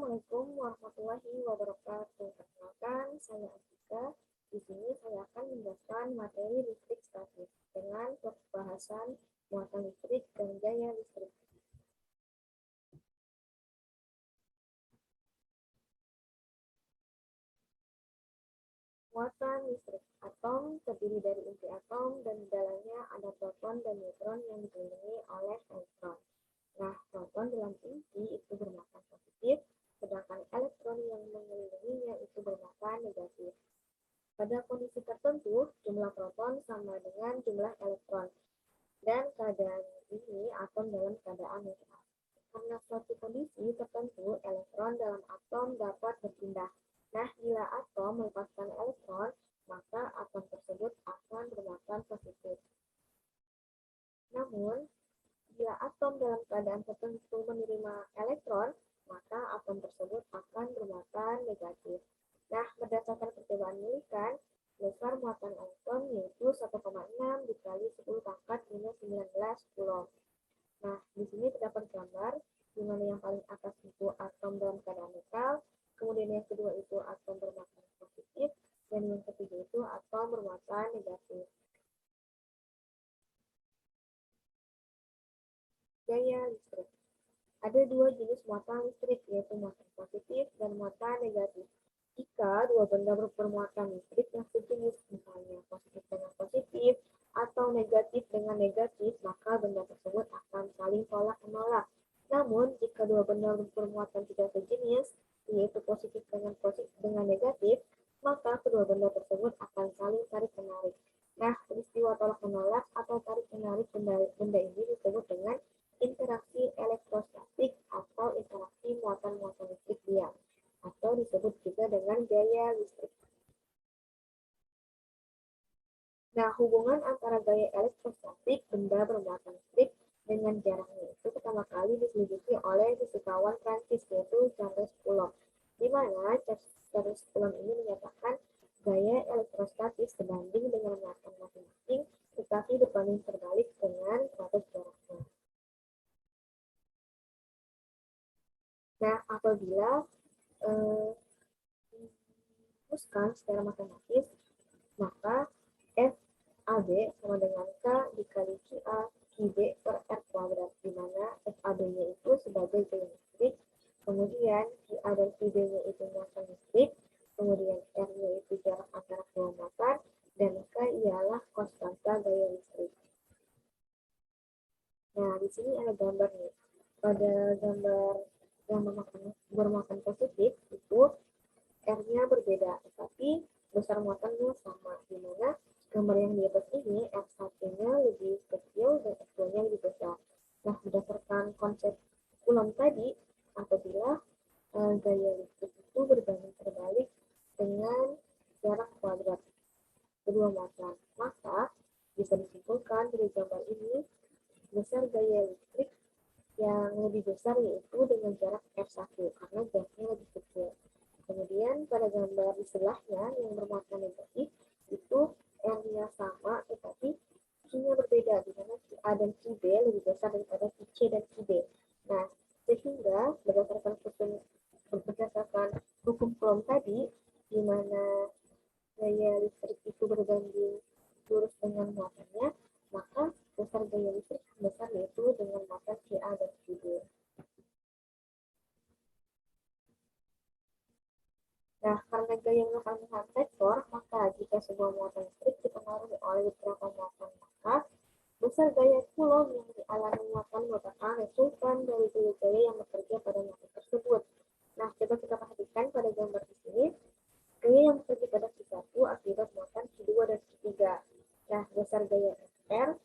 Assalamualaikum warahmatullahi wabarakatuh. Perkenalkan, saya Atika. Di sini saya akan menjelaskan materi listrik statis dengan pembahasan muatan listrik dan gaya listrik. Muatan listrik. Atom terdiri dari inti atom dan di dalamnya ada proton dan neutron yang dikelilingi oleh elektron. Nah, proton dalam inti itu bermuatan positif, sedangkan elektron yang mengelilinginya itu bermuatan negatif. Pada kondisi tertentu, jumlah proton sama dengan jumlah elektron. Dan keadaan ini atom dalam keadaan netral. Karena suatu kondisi tertentu, elektron dalam atom dapat berpindah. Nah, bila atom melepaskan elektron, maka atom tersebut akan bermuatan positif. Namun, bila atom dalam keadaan tertentu menerima elektron, maka atom tersebut akan bermuatan negatif. Nah, berdasarkan percobaan Millikan, besar muatan elektron yaitu 1,6 dikali 10 pangkat minus 19 coulomb. Nah, di sini terdapat gambar di mana yang paling atas itu atom dalam keadaan netral, kemudian yang kedua itu atom bermuatan positif, dan yang ketiga itu atom bermuatan negatif. Gaya listrik. Ada dua jenis muatan listrik, yaitu muatan positif dan muatan negatif. Jika dua benda bermuatan listrik yang sejenis, misalnya positif dengan positif atau negatif dengan negatif, maka benda tersebut akan saling tolak-menolak. Namun, jika dua benda bermuatan tidak sejenis, yaitu positif dengan negatif, maka kedua benda tersebut akan saling tarik-menarik. Nah, peristiwa tolak-menolak atau tarik-menarik benda ini disebut dengan interaksi elektrostatik atau interaksi muatan-muatan listrik diam, atau disebut juga dengan gaya listrik. Nah, hubungan antara gaya elektrostatik benda bermuatan listrik dengan jaraknya itu pertama kali diselidiki oleh fisikawan Prancis, yaitu Charles Coulomb, di mana Charles Coulomb ini menyatakan gaya elektrostatis sebanding dengan muatan masing-masing, tetapi berbanding terbalik dengan status jaraknya. Nah, apabila dirumuskan secara matematis, maka FAB sama dengan K dikali QA QB per R kuadrat, di mana FAB-nya itu sebagai gaya listrik, kemudian QA dan QB-nya itu muatan listrik, kemudian R-nya itu jarak antara kedua muatan, dan K ialah konstanta gaya listrik. Nah, di sini ada gambar nih. Pada gambar yang bermuatan positif itu R-nya berbeda, tetapi besar muatannya sama, di mana gambar yang di atas ini R1-nya lebih kecil dan R2-nya lebih besar. Nah, berdasarkan konsep Coulomb tadi, apabila gaya listrik itu berbanding terbalik dengan jarak kuadrat kedua muatan, maka bisa disimpulkan dari gambar ini besar gaya listrik yang lebih besar yaitu dengan jarak R1 karena jaraknya lebih kecil. Kemudian pada gambar di sebelahnya yang bermuatan negatif itu R-nya sama tetapi Q-nya berbeda, di mana QA dan QB lebih besar daripada QC dan QB. Nah, sehingga berdasarkan hukum Coulomb tadi, di mana gaya listrik itu berbanding lurus dengan muatannya, maka besar gaya listrik besar yaitu dengan muatan QA dan QB. Nah, karena gaya merupakan vektor, maka jika sebuah muatan listrik dipengaruhi oleh beberapa muatan, maka besar gaya Coulomb yang dialami muatan merupakan resultan dari gaya yang bekerja pada muatan tersebut. Nah, coba kita perhatikan pada gambar di sini, gaya yang bekerja pada Q1 akibat muatan Q2 dan Q3. Nah, besar gaya FR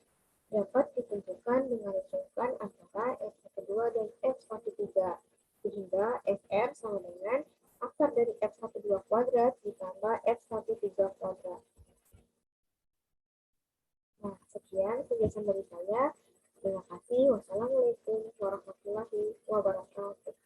dapat ditentukan dengan resultan antara F12 dan F13, sehingga FR sama dengan akar dari F12 kuadrat ditambah F13 kuadrat. Nah, sekian penjelasan dari saya. Terima kasih. Wassalamualaikum warahmatullahi wabarakatuh.